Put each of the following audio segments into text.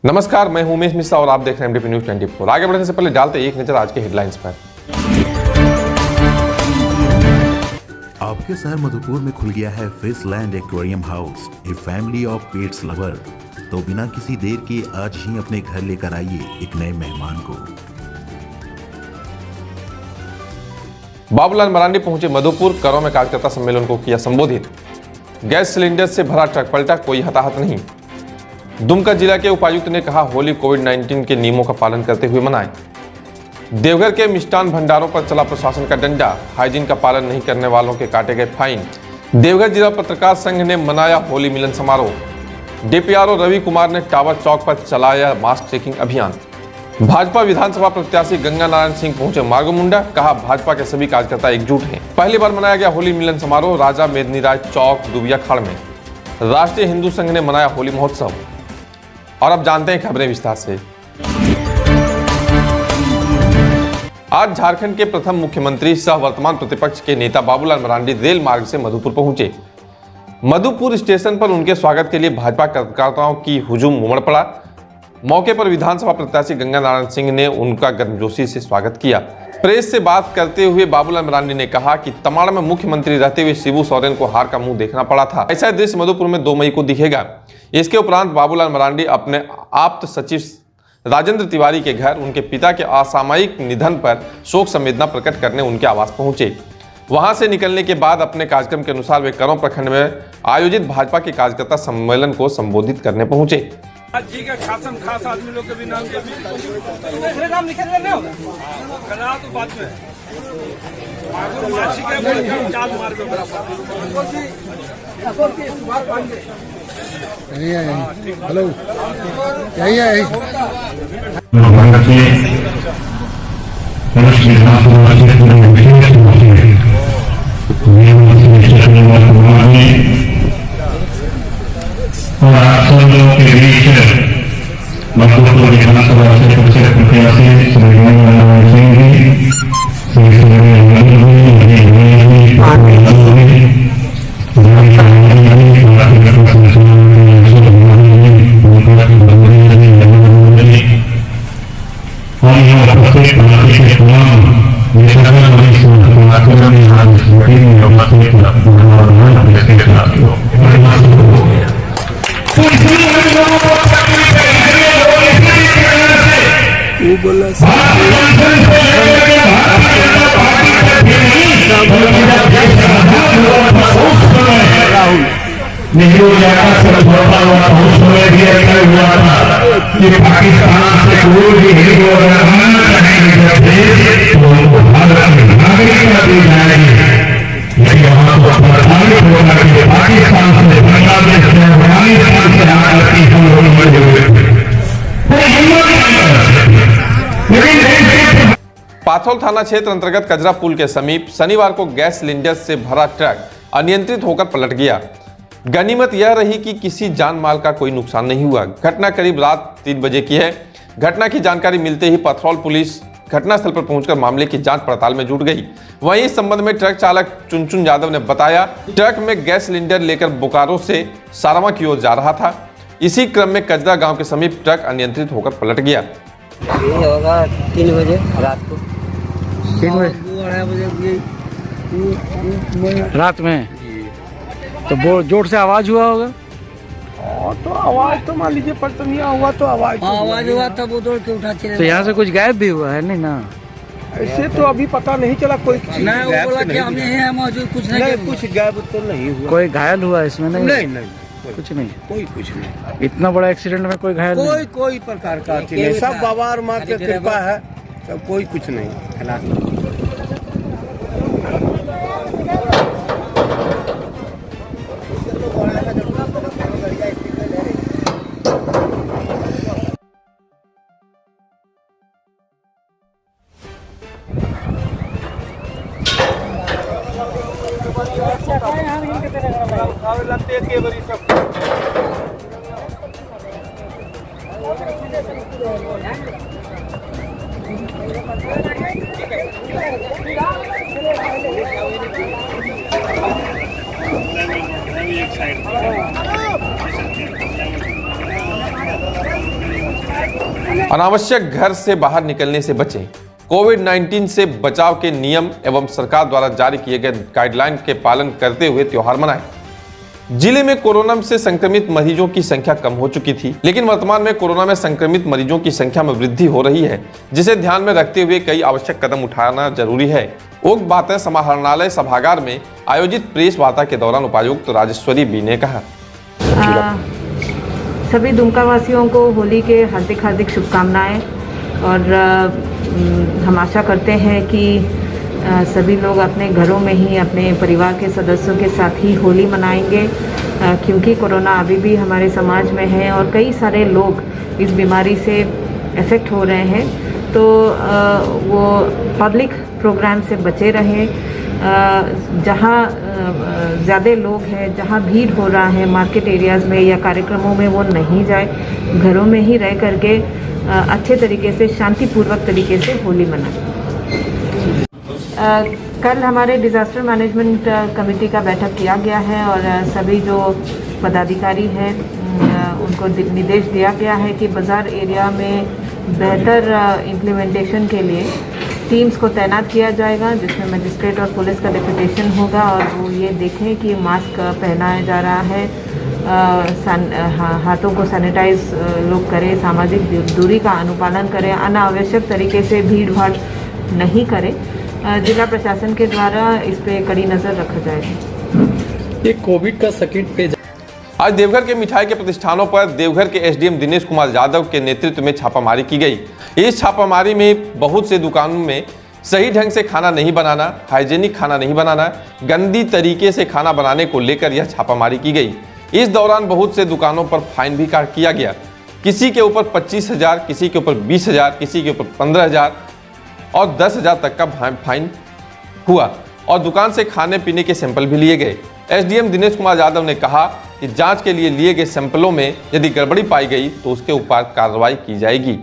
नमस्कार, मैं हूं उमेश मिश्रा और आप देख रहे हैं एमडीपी न्यूज 24। आगे बढ़ने से पहले डालते एक नजर आज के हेडलाइंस पर। आपके शहर मधुपुर में खुल गया है Fishland aquarium house, a family of pets lover. तो बिना किसी देर के आज ही अपने घर लेकर आइए एक नए मेहमान को। बाबूलाल मरांडी पहुंचे मधुपुर, करों में कार्यकर्ता सम्मेलन को किया संबोधित। गैस सिलेंडर से भरा ट्रक पलटा, कोई हताहत नहीं। दुमका जिला के उपायुक्त ने कहा, होली कोविड-19 के नियमों का पालन करते हुए मनाएं। देवघर के मिष्ठान भंडारों पर चला प्रशासन का डंडा, हाइजीन का पालन नहीं करने वालों के काटे गए फाइन। देवघर जिला पत्रकार संघ ने मनाया होली मिलन समारोह। डीपीआरओ रवि कुमार ने टावर चौक पर चलाया मास्क चेकिंग अभियान। भाजपा विधानसभा प्रत्याशी गंगा नारायण सिंह पहुंचे मार्गमुंडा, कहा भाजपा के सभी कार्यकर्ता एकजुट हैं। पहली बार मनाया गया होली मिलन समारोह राजा मेदनी राय चौक दुबिया खाड़ में। राष्ट्रीय हिंदू संघ ने मनाया होली महोत्सव। और अब जानते हैं खबरें विस्तार से। आज झारखंड के प्रथम मुख्यमंत्री सह वर्तमान प्रतिपक्ष के नेता बाबूलाल मरांडी रेल मार्ग से मधुपुर पहुंचे। मधुपुर स्टेशन पर उनके स्वागत के लिए भाजपा कार्यकर्ताओं की हुजूम उमड़ पड़ा। मौके पर विधानसभा प्रत्याशी गंगा नारायण सिंह ने उनका गर्मजोशी से स्वागत किया। प्रेस से बात करते हुए बाबूलाल मरांडी ने कहा कि तमाड़ में मुख्यमंत्री रहते हुए शिबू सोरेन को हार का मुंह देखना पड़ा था। ऐसा दृश्य मधुपुर में 2 मई को दिखेगा। इसके उपरांत बाबूलाल मरांडी अपने आप्त सचिव राजेंद्र तिवारी के घर उनके पिता के असामयिक निधन पर शोक संवेदना प्रकट करने उनके आवास पहुंचे। वहां से निकलने के बाद अपने कार्यक्रम के अनुसार वे करों प्रखंड में आयोजित भाजपा के कार्यकर्ता सम्मेलन को संबोधित करने पहुंचे। जी का खास आदमी लोग के भी नाम के नाम लिखे करा तो बात में हेलो यही और आप सब लोगों के बीच मधुपुर विधानसभा से कुछ प्रत्याशी श्री गंगा नारायण सिंह जी, नेहरू इलाका से छोटा हुआ उस समय भी ऐसा हुआ था कि पाकिस्तान से कोई भी हिंदू अगर आना चाहेंगे तो उनको भारत में नागरिकता दी जाएगी। लेकिन वहां तो प्रधानित होगा कि पाकिस्तान से, बांग्लादेश से, अफगानिस्तान से आकर के हम लोग मर गए। पाथौल थाना क्षेत्र अंतर्गत कजरा पुल के समीप शनिवार को गैस सिलेंडर से भरा ट्रक अनियंत्रित होकर पलट गया। गनीमत यह रही कि किसी जान माल का कोई नुकसान नहीं हुआ। घटना करीब रात 3 बजे की है। घटना की जानकारी मिलते ही पाथौल पुलिस घटनास्थल पर पहुंचकर मामले की जांच पड़ताल में जुट गई। वहीं इस संबंध में ट्रक चालक चुनचुन यादव ने बताया, ट्रक में गैस सिलेंडर लेकर बोकारो से सारावा की ओर जा रहा था। इसी क्रम में कजरा गांव के समीप ट्रक अनियंत्रित होकर पलट गया। ये होगा 3 बजे रात को। 3 बजे रात में तो बहुत जोर से आवाज हुआ होगा। तो आवाज तो मान लीजिए पलटनिया हुआ तो आवाज हुआ तब वो दौड़ के उठा चले। तो यहाँ से कुछ गायब भी हुआ है नहीं ना? ऐसे तो अभी पता नहीं चला। कोई नहीं वो बोला कि हम यहीं हैं मौजूद, कुछ नहीं कुछ गायब तो नहीं हुआ। कोई घायल हुआ इसमें? नहीं कुछ नहीं। कोई कुछ नहीं। इतना बड़ा एक्सीडेंट में कोई घायल नहीं? कोई प्रकार का नहीं। सब बाबा और माँ की कृपा है, सब कोई कुछ नहीं। एक साइड अनावश्यक घर से बाहर निकलने से बचें। कोविड-19 से बचाव के नियम एवं सरकार द्वारा जारी किए गए गाइडलाइन के पालन करते हुए त्योहार मनाएं। जिले में कोरोना से संक्रमित मरीजों की संख्या कम हो चुकी थी, लेकिन वर्तमान में कोरोना में संक्रमित मरीजों की संख्या में वृद्धि हो रही है, जिसे ध्यान में रखते हुए कई आवश्यक कदम उठाना जरूरी है। उक्त बातें समाहरणालय सभागार में आयोजित प्रेस वार्ता के दौरान उपायुक्त राजेश्वरी बी ने कहा। सभी दुमका वासियों को होली के हार्दिक शुभकामनाएं और हम आशा करते हैं कि सभी लोग अपने घरों में ही अपने परिवार के सदस्यों के साथ ही होली मनाएंगे, क्योंकि कोरोना अभी भी हमारे समाज में है और कई सारे लोग इस बीमारी से अफेक्ट हो रहे हैं। तो वो पब्लिक प्रोग्राम से बचे रहें। जहाँ ज़्यादा लोग हैं, जहाँ भीड़ हो रहा है मार्केट एरियाज़ में या कार्यक्रमों में, वो नहीं जाए, घरों में ही रह करके अच्छे तरीके से शांतिपूर्वक तरीके से होली मनाएं। कल हमारे डिज़ास्टर मैनेजमेंट कमेटी का बैठक किया गया है और सभी जो पदाधिकारी हैं उनको निर्देश दिया गया है कि बाज़ार एरिया में बेहतर इम्प्लीमेंटेशन के लिए टीम्स को तैनात किया जाएगा, जिसमें मजिस्ट्रेट और पुलिस का डेपुटेशन होगा और वो ये देखें कि मास्क पहनाया जा रहा है, हाथों को सैनिटाइज लोग करें, सामाजिक दूरी का अनुपालन करें, अनावश्यक तरीके से भीड़ भाड़ नहीं करें। जिला प्रशासन के द्वारा इस पे कड़ी नज़र रखा जाएगा। ये कोविड का सेकंड फेज। आज देवघर के मिठाई के प्रतिष्ठानों पर देवघर के एसडीएम दिनेश कुमार यादव के नेतृत्व में छापामारी की गई। इस छापामारी में बहुत से दुकानों में सही ढंग से खाना नहीं बनाना, हाइजीनिक खाना नहीं बनाना, गंदी तरीके से खाना बनाने को लेकर यह छापामारी की गई। इस दौरान बहुत से दुकानों पर फाइन भी किया गया। किसी के ऊपर 25,000, किसी के ऊपर 20,000, किसी के ऊपर 15,000 और 10,000 तक का फाइन हुआ और दुकान से खाने पीने के सैंपल भी लिए गए। एसडीएम दिनेश कुमार यादव ने कहा कि जांच के लिए लिए गए सैंपलों में यदि गड़बड़ी पाई गई तो उसके ऊपर कार्रवाई की जाएगी।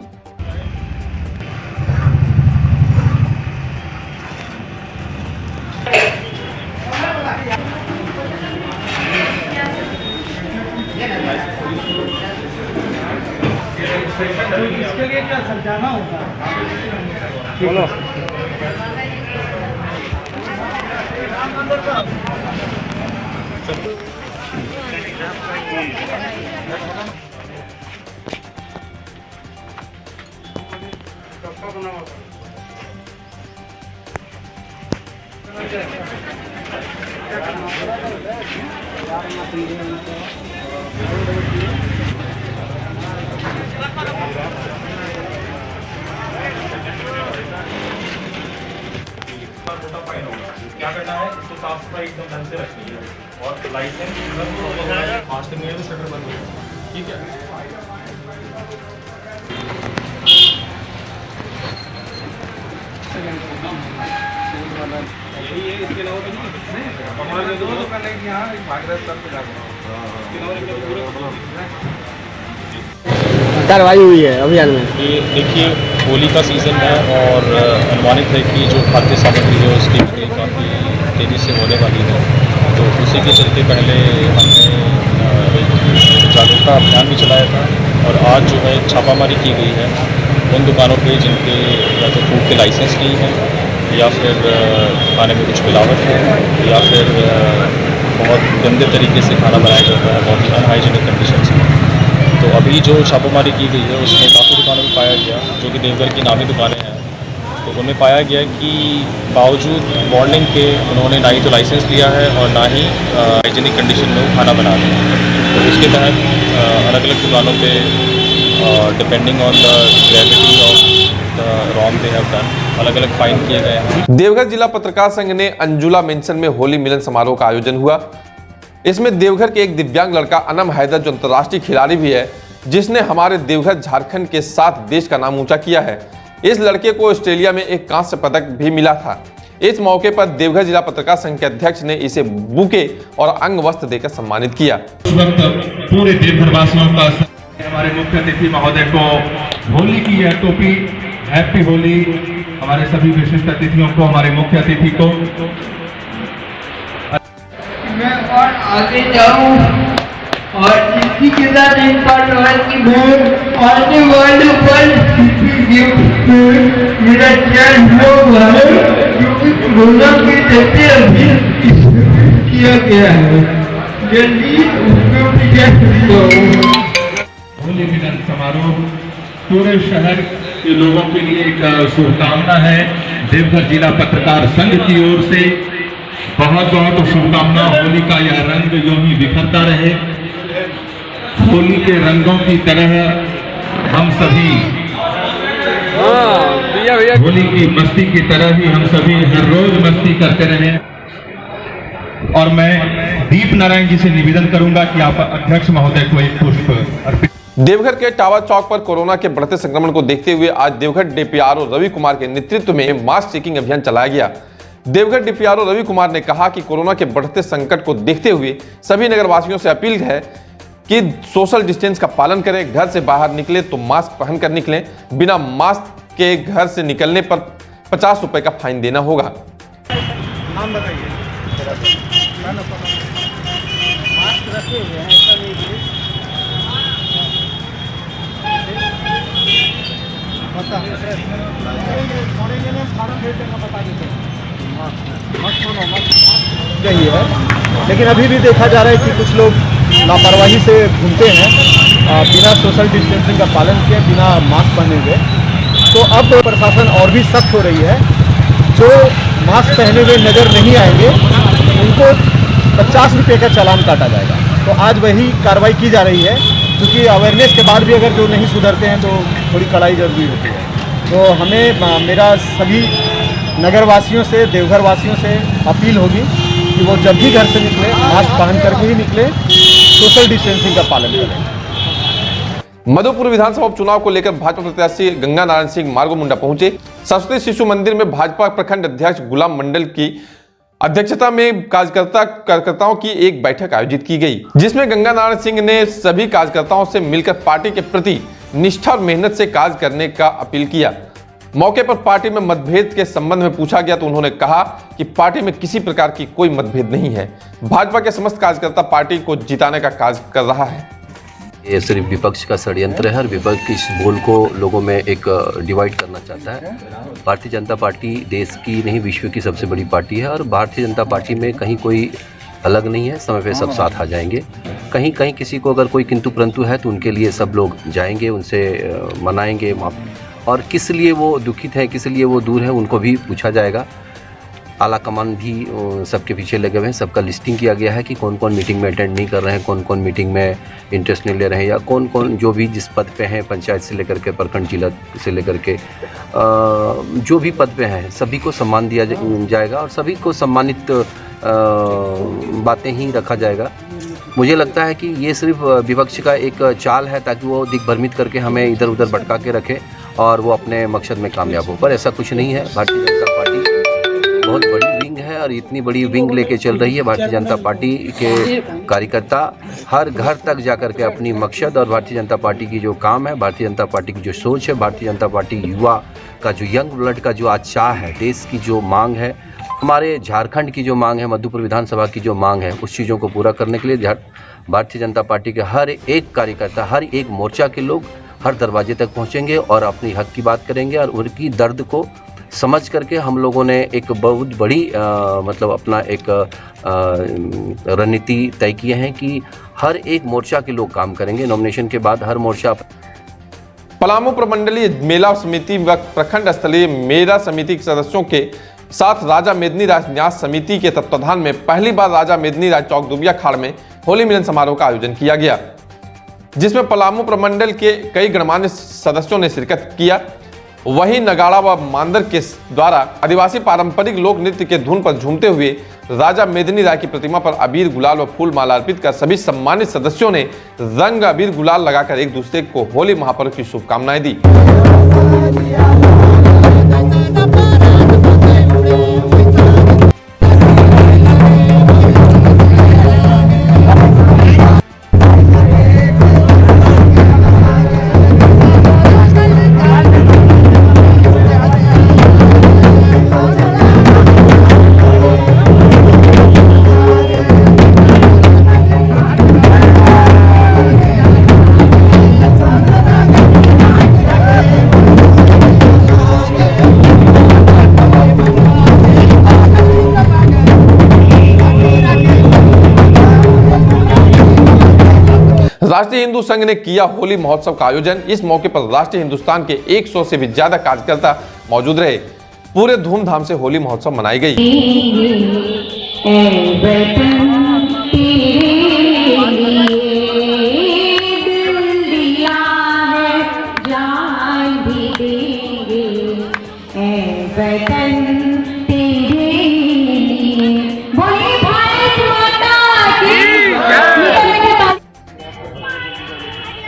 इसके लिए क्या समझाना होगा? बोलो। क्या करना है, इसको साफ सफाई एकदम ढंग से रखनी है और लाइसेंस फास्ट में तो शटर बंद होगा। ठीक है, यही है, इसके अलावा भी नहीं हमारे दो दुकान है यहाँ भागीरथ तक कार्रवाई हुई है अभियान में। ये देखिए, होली का सीज़न है और अनुमानित है कि जो खाद्य सामग्री है उसकी बिक्री काफ़ी तेज़ी से होने वाली है, तो उसी के चलते पहले हमने एक जागरूकता अभियान भी चलाया था और आज जो है छापामारी की गई है उन दुकानों पे जिनके या तो फूड के लाइसेंस नहीं है या फिर खाने में कुछ मिलावट है या फिर बहुत गंदे तरीके से खाना बनाया जाता है, बहुत ही अनहाइजीनिक कंडीशंस में। तो अभी जो छापामारी की गई है उसमें काफ़ी दुकानों में पाया गया जो कि देवघर की नामी दुकानें हैं, तो उनमें पाया गया कि बावजूद वार्निंग के उन्होंने ना ही तो लाइसेंस लिया है और ना ही हाइजीनिक कंडीशन में वो खाना बना रहे हैं। तो उसके तहत अलग अलग दुकानों पे depending on the gravity of the wrong they have done अलग अलग फाइन किए गए हैं। देवघर जिला पत्रकार संघ ने अंजुला मेंशन में होली मिलन समारोह का आयोजन हुआ। इसमें देवघर के एक दिव्यांग लड़का अनम हैदर, जो अंतर्राष्ट्रीय खिलाड़ी भी है, जिसने हमारे देवघर झारखंड के साथ देश का नाम ऊंचा किया है। इस लड़के को ऑस्ट्रेलिया में एक कांस्य पदक भी मिला था। इस मौके पर देवघर जिला पत्रकार संघ के अध्यक्ष ने इसे बुके और अंग वस्त्र देकर सम्मानित किया। उस वक्त पूरे देवघर वासियों का हमारे मुख्य अतिथि महोदय को होली की यह टोपी, हैप्पी होली। हमारे सभी विशिष्ट अतिथियों को, हमारे मुख्य अतिथि को मैं और आगे जाऊं और इसी के साथ एक बात है कि मैं आने वाले पल लोग हैं क्योंकि कोरोना के चलते अभी किया गया है, जल्दी उसको होली मिलन समारोह पूरे शहर के लोगों के लिए एक शुभकामना है। देवघर जिला पत्रकार संघ की ओर से बहुत बहुत शुभकामना। होली का यह रंग यूं ही बिखरता रहे। होली के रंगों की तरह हम सभी होली की मस्ती की तरह ही हम सभी हर रोज मस्ती करते रहें। और मैं दीप नारायण जी से निवेदन करूंगा कि आप अध्यक्ष महोदय को एक पुष्प अर्पित। देवघर के टावर चौक पर कोरोना के बढ़ते संक्रमण को देखते हुए आज देवघर डीपीआरओ रवि कुमार के नेतृत्व में मास्क चेकिंग अभियान चलाया गया। देवघर डीपीआरओ रवि कुमार ने कहा कि कोरोना के बढ़ते संकट को देखते हुए सभी नगरवासियों से अपील है कि सोशल डिस्टेंस का पालन करें, घर से बाहर निकले तो मास्क पहनकर निकलें, बिना मास्क के घर से निकलने पर 50 रुपए का फाइन देना होगा। नाम बताइए। मास्क रखे हुए हैं, ऐसा नहीं कि यही है, लेकिन अभी भी देखा जा रहा है कि कुछ लोग लापरवाही से घूमते हैं बिना सोशल डिस्टेंसिंग का पालन किए, बिना मास्क पहने हुए। तो अब प्रशासन और भी सख्त हो रही है। जो मास्क पहने हुए नज़र नहीं आएंगे उनको 50 रुपये का चालान काटा जाएगा। तो आज वही कार्रवाई की जा रही है, क्योंकि अवेयरनेस के बाद भी अगर जो नहीं सुधरते हैं तो थोड़ी कड़ाई जरूरी होती है। तो हमें मेरा सभी नगरवासियों से, देवघर वासियों से अपील होगी कि वो जब भी घर से निकले मास्क पहन करके ही निकले, सोशल डिस्टेंसिंग का पालन करें। मधुपुर विधानसभा उपचुनाव को लेकर भाजपा प्रत्याशी गंगा नारायण सिंह मार्गो मुंडा पहुंचे। सरस्वती शिशु मंदिर में भाजपा प्रखंड अध्यक्ष गुलाम मंडल की अध्यक्षता में कार्यकर्ताओं की एक बैठक आयोजित की गई, जिसमें गंगा नारायण सिंह ने सभी कार्यकर्ताओं से मिलकर पार्टी के प्रति निष्ठा और मेहनत से कार्य करने का अपील किया। मौके पर पार्टी में मतभेद के संबंध में पूछा गया तो उन्होंने कहा कि पार्टी में किसी प्रकार की कोई मतभेद नहीं है। भाजपा के समस्त कार्यकर्ता पार्टी को जिताने का कार्य कर रहा है। ये सिर्फ विपक्ष का षड्यंत्र है और विपक्ष की इस बोल को लोगों में एक डिवाइड करना चाहता है। भारतीय जनता पार्टी देश की नहीं विश्व की सबसे बड़ी पार्टी है और भारतीय जनता पार्टी में कहीं कोई अलग नहीं है। समय पे सब साथ आ जाएंगे। कहीं कहीं किसी को अगर कोई किंतु परंतु है तो उनके लिए सब लोग जाएंगे, उनसे मनाएंगे और किस लिए वो दुखित है, किस लिए वो दूर है, उनको भी पूछा जाएगा। आला कमान भी सबके पीछे लगे हुए हैं। सबका लिस्टिंग किया गया है कि कौन कौन मीटिंग में अटेंड नहीं कर रहे हैं, कौन कौन मीटिंग में इंटरेस्ट नहीं ले रहे हैं, या कौन कौन जो भी जिस पद पे हैं, पंचायत से लेकर के प्रखंड जिला से लेकर के जो भी पद पे हैं, सभी को सम्मान दिया जाएगा और सभी को सम्मानित बातें ही रखा जाएगा। मुझे लगता है कि ये सिर्फ विपक्ष का एक चाल है ताकि वो दिग्भ्रमित करके हमें इधर उधर भटका के रखे और वो अपने मकसद में कामयाब हो, पर ऐसा कुछ नहीं है। भारतीय जनता पार्टी बहुत बड़ी विंग है और इतनी बड़ी विंग लेके चल रही है। भारतीय जनता पार्टी के कार्यकर्ता हर घर तक जाकर के अपनी मकसद और भारतीय जनता पार्टी की जो काम है, भारतीय जनता पार्टी की जो सोच है, भारतीय जनता पार्टी युवा का जो यंग ब्लड का जो आज चाह है, देश की जो मांग है, हमारे झारखंड की जो मांग है, मधुपुर विधानसभा की जो मांग है, उस चीज़ों को पूरा करने के लिए भारतीय जनता पार्टी के हर एक कार्यकर्ता, हर एक मोर्चा के लोग हर दरवाजे तक पहुंचेंगे और अपनी हक की बात करेंगे और उनकी दर्द को समझ करके हम लोगों ने एक बहुत बड़ी मतलब अपना एक रणनीति तय किए हैं कि हर एक मोर्चा के लोग काम करेंगे। नॉमिनेशन के बाद हर मोर्चा। पलामू प्रमंडलीय मेला समिति व प्रखंड स्थलीय मेला समिति के सदस्यों के साथ राजा मेदिनी राज न्यास समिति के तत्वाधान में पहली बार राजा मेदिनी राज चौक दुबिया खाड़ में होली मिलन समारोह का आयोजन किया गया, जिसमें पलामू प्रमंडल के कई गणमान्य सदस्यों ने शिरकत किया। वहीं नगाड़ा व मांदर के द्वारा आदिवासी पारंपरिक लोक नृत्य के धुन पर झूमते हुए राजा मेदिनी राय की प्रतिमा पर अबीर गुलाल व फूल माला अर्पित कर सभी सम्मानित सदस्यों ने रंग अबीर गुलाल लगाकर एक दूसरे को होली महापर्व की शुभकामनाएं दी। राष्ट्रीय हिंदू संघ ने किया होली महोत्सव का आयोजन। इस मौके पर राष्ट्रीय हिंदुस्तान के 100 से भी ज्यादा कार्यकर्ता मौजूद रहे। पूरे धूमधाम से होली महोत्सव मनाई गई।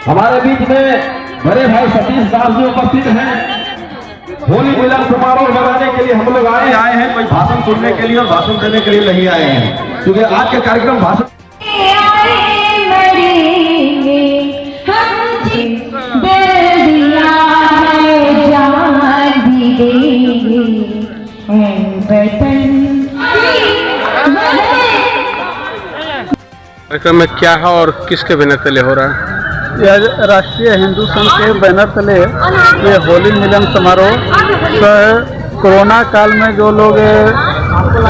हमारे बीच में बड़े भाई सतीश दास जी उपस्थित हैं। होली मिलन समारोह मनाने के लिए हम लोग आए हैं, कोई भाषण सुनने के लिए और भाषण देने के लिए नहीं आए हैं, क्योंकि आज के कार्यक्रम भाषण कार्यक्रम में क्या है और किसके बैनर तले हो रहा है? यह राष्ट्रीय हिंदू संघ के बैनर तले ये होली मिलन समारोह कोरोना काल में जो लोग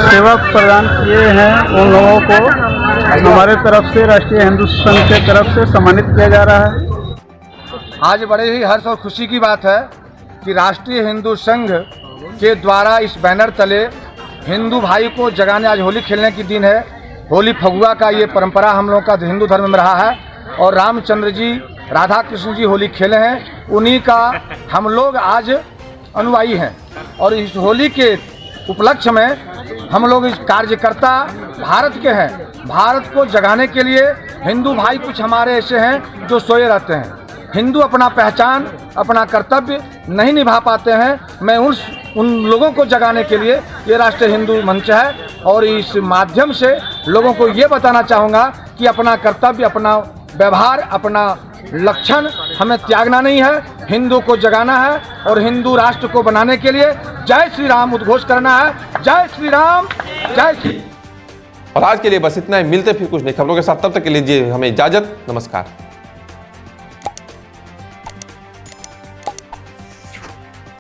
सेवा प्रदान किए हैं उन लोगों को हमारे तरफ से राष्ट्रीय हिंदू संघ के तरफ से सम्मानित किया जा रहा है। आज बड़े ही हर्ष और खुशी की बात है कि राष्ट्रीय हिंदू संघ के द्वारा इस बैनर तले हिंदू भाई को जगाने, आज होली खेलने की दिन है। होली फगुआ का ये परंपरा हम लोगों का हिंदू धर्म में रहा है और रामचंद्र जी, राधा कृष्ण जी होली खेले हैं, उन्हीं का हम लोग आज अनुयायी हैं। और इस होली के उपलक्ष्य में हम लोग इस कार्यकर्ता भारत के हैं। भारत को जगाने के लिए हिंदू भाई कुछ हमारे ऐसे हैं जो सोए रहते हैं। हिंदू अपना पहचान, अपना कर्तव्य नहीं निभा पाते हैं। मैं उन लोगों को जगाने के लिए ये राष्ट्रीय हिंदू मंच है और इस माध्यम से लोगों को ये बताना चाहूँगा कि अपना कर्तव्य, अपना व्यवहार, अपना लक्षण हमें त्यागना नहीं है, हिंदू को जगाना है और हिंदू राष्ट्र को बनाने के लिए जय श्री राम उद्घोष करना है। जय श्री राम, जय श्री। और आज के लिए बस इतना ही। मिलते फिर कुछ नई खबरों के साथ, तब तक के लिए हमें इजाजत। नमस्कार।